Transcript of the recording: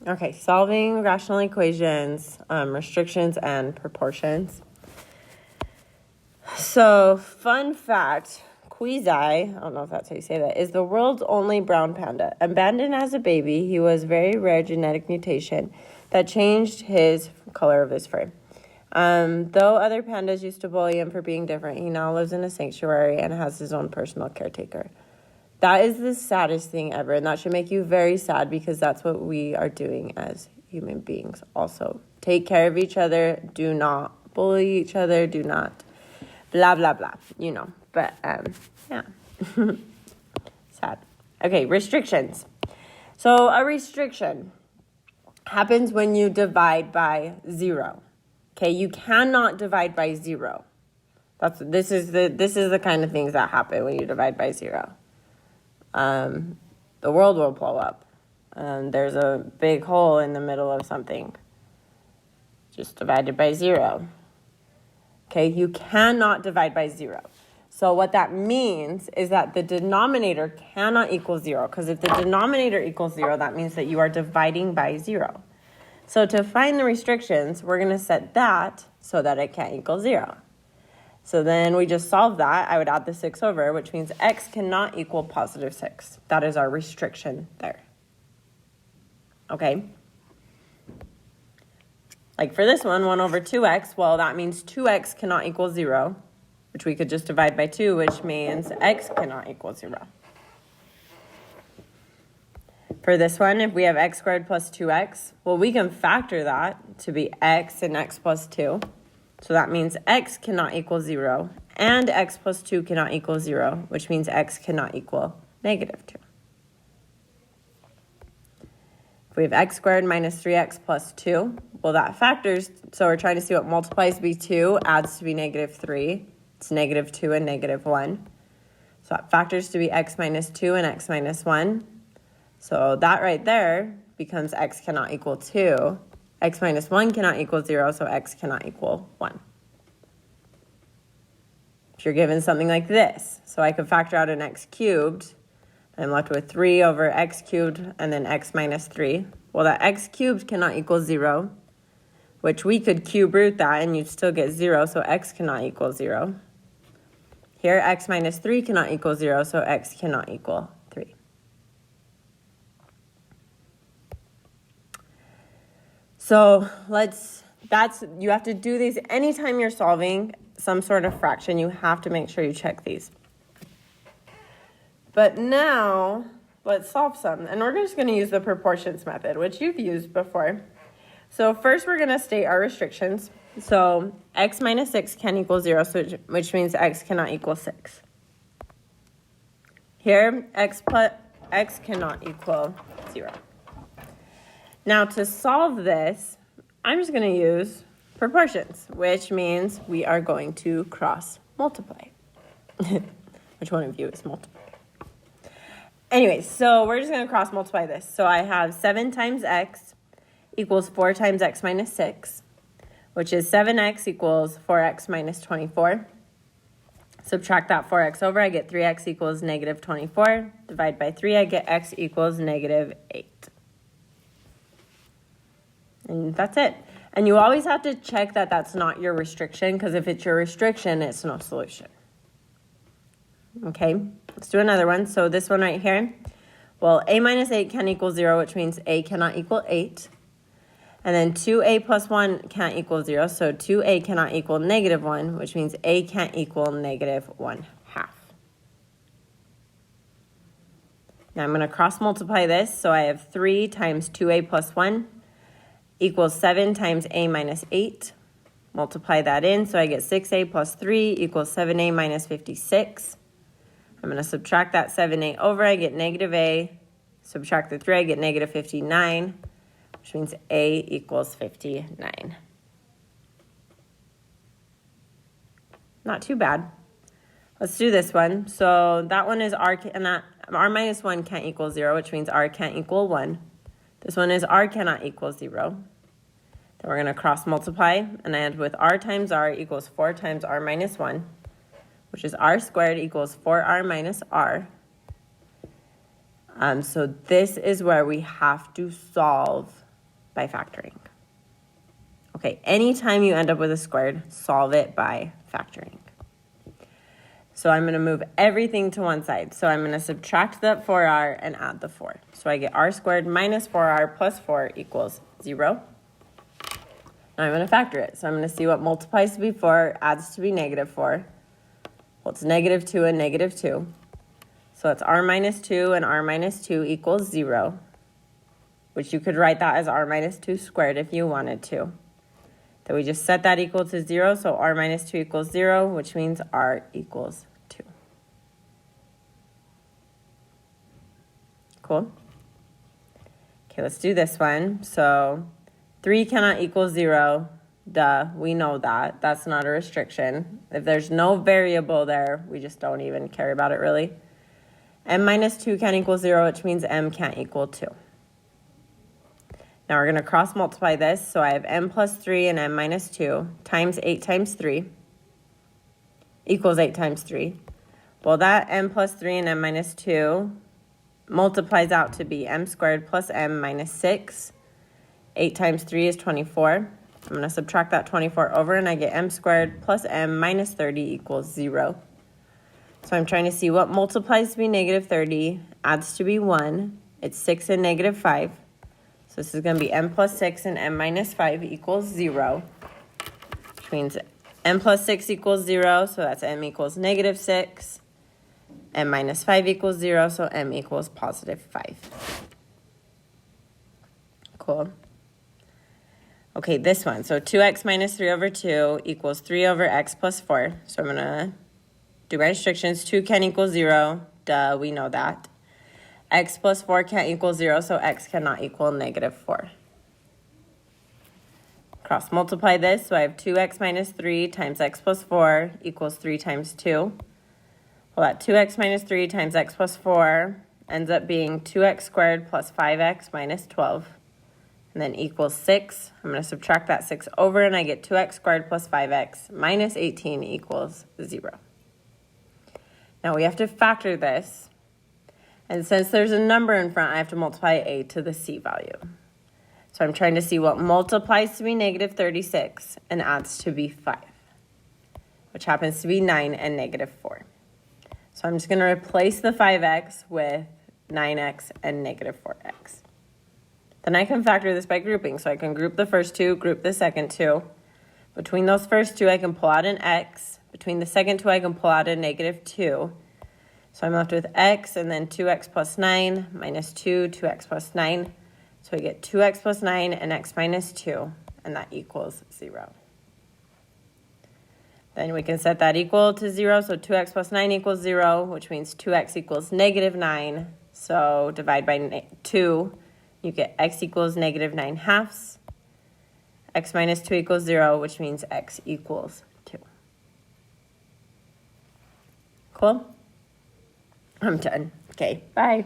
Okay, solving rational equations, restrictions and proportions. So, fun fact, Queasy, I don't know if that's how you say that, is the world's only brown panda. Abandoned as a baby, he was very rare genetic mutation that changed his color of his fur. Though other pandas used to bully him for being different, he now lives in a sanctuary and has his own personal caretaker. That is the saddest thing ever, and that should make you very sad because that's what we are doing as human beings also. Take care of each other. Do not bully each other. Do not blah, blah, blah, you know. But, yeah. Sad. Okay, restrictions. So a restriction happens when you divide by 0. Okay, you cannot divide by 0. This is the kind of things that happen when you divide by 0. The world will blow up. There's a big hole in the middle of something. Just divided by 0. Okay, you cannot divide by 0. So what that means is that the denominator cannot equal 0. Because if the denominator equals 0, that means that you are dividing by 0. So to find the restrictions, we're going to set that so that it can't equal 0. So then we just solve that. I would add the 6 over, which means x cannot equal positive 6. That is our restriction there. Okay? Like for this one, 1 over 2x, well, that means 2x cannot equal 0, which we could just divide by 2, which means x cannot equal 0. For this one, if we have x squared plus 2x, well, we can factor that to be x and x plus 2. So that means x cannot equal 0, and x plus 2 cannot equal 0, which means x cannot equal negative 2. If we have x squared minus 3x plus 2, well, that factors, so we're trying to see what multiplies to be 2, adds to be negative 3. It's negative 2 and negative 1. So that factors to be x minus 2 and x minus 1. So that right there becomes x cannot equal 2. X minus 1 cannot equal 0, so x cannot equal 1. If you're given something like this, so I could factor out an x cubed, I'm left with 3 over x cubed and then x minus 3. Well, that x cubed cannot equal 0, which we could cube root that and you'd still get 0, so x cannot equal 0. Here, x minus 3 cannot equal 0, so x cannot equal 3. So you have to do these anytime you're solving some sort of fraction. You have to make sure you check these. But now, let's solve some. And we're just going to use the proportions method, which you've used before. So first, we're going to state our restrictions. So x minus 6 can equal 0, which means x cannot equal 6. Here, x cannot equal 0. Now, to solve this, I'm just going to use proportions, which means we are going to cross multiply. Which one of you is multiply? Anyway, so we're just going to cross multiply this. So I have 7 times x equals 4 times x minus 6, which is 7x equals 4x minus 24. Subtract that 4x over, I get 3x equals negative 24. Divide by 3, I get x equals negative 8. And that's it. And you always have to check that that's not your restriction, because if it's your restriction, it's no solution. Okay, let's do another one. So this one right here, well, a minus 8 can equal 0, which means a cannot equal 8. And then 2a plus 1 can't equal 0, so 2a cannot equal negative 1, which means a can't equal negative 1/2. Now I'm going to cross multiply this, so I have 3 times 2a plus 1 equals 7 times a minus 8. Multiply that in, so I get 6a plus 3 equals 7a minus 56. I'm going to subtract that 7a over, I get negative a. Subtract the 3, I get negative 59, which means a equals 59. Not too bad. Let's do this one. So that one is r minus 1 can't equal 0, which means r can't equal 1. This one is r cannot equal 0. Then we're going to cross multiply, and I end with r times r equals 4 times r minus 1, which is r squared equals 4r minus r. So this is where we have to solve by factoring. Okay, anytime you end up with a squared, solve it by factoring. So I'm going to move everything to one side. So I'm going to subtract that 4r and add the 4. So I get r squared minus 4r plus 4 equals 0. Now I'm going to factor it. So I'm going to see what multiplies to be 4, adds to be negative 4. Well, it's negative 2 and negative 2. So it's r minus 2 and r minus 2 equals 0, which you could write that as r minus 2 squared if you wanted to. Then we just set that equal to 0, so r minus 2 equals 0, which means r equals 2. Cool? Okay, let's do this one. So 3 cannot equal 0. Duh, we know that. That's not a restriction. If there's no variable there, we just don't even care about it really. M minus 2 can't equal 0, which means m can't equal 2. Now we're going to cross multiply this. So I have m plus 3 and m minus 2 times 8 times 3 equals 8 times 3. Well, that m plus 3 and m minus 2 multiplies out to be m squared plus m minus 6. 8 times 3 is 24. I'm going to subtract that 24 over, and I get m squared plus m minus 30 equals 0. So I'm trying to see what multiplies to be negative 30, adds to be 1. It's 6 and negative 5. So this is going to be m plus 6 and m minus 5 equals 0, which means m plus 6 equals 0, so that's m equals negative 6. M minus 5 equals 0, so m equals positive 5. Cool. Okay, this one. So 2x minus 3 over 2 equals 3 over x plus 4. So I'm going to do my restrictions. 2 can equal 0. Duh, we know that. X plus 4 can't equal 0, so x cannot equal negative 4. Cross multiply this, so I have 2x minus 3 times x plus 4 equals 3 times 2. Well, that 2x minus 3 times x plus 4 ends up being 2x squared plus 5x minus 12, and then equals 6. I'm going to subtract that 6 over, and I get 2x squared plus 5x minus 18 equals 0. Now we have to factor this. And since there's a number in front, I have to multiply a to the c value. So I'm trying to see what multiplies to be negative 36 and adds to be 5, which happens to be 9 and negative 4. So I'm just going to replace the 5x with 9x and negative 4x. Then I can factor this by grouping. So I can group the first two, group the second two. Between those first two, I can pull out an x. Between the second two, I can pull out a negative 2. So I'm left with x and then 2x plus 9 minus 2, 2x plus 9. So I get 2x plus 9 and x minus 2, and that equals 0. Then we can set that equal to 0, so 2x plus 9 equals 0, which means 2x equals negative 9. So divide by 2, you get x equals negative 9 halves. X minus 2 equals 0, which means x equals 2. Cool? I'm done. Okay, bye.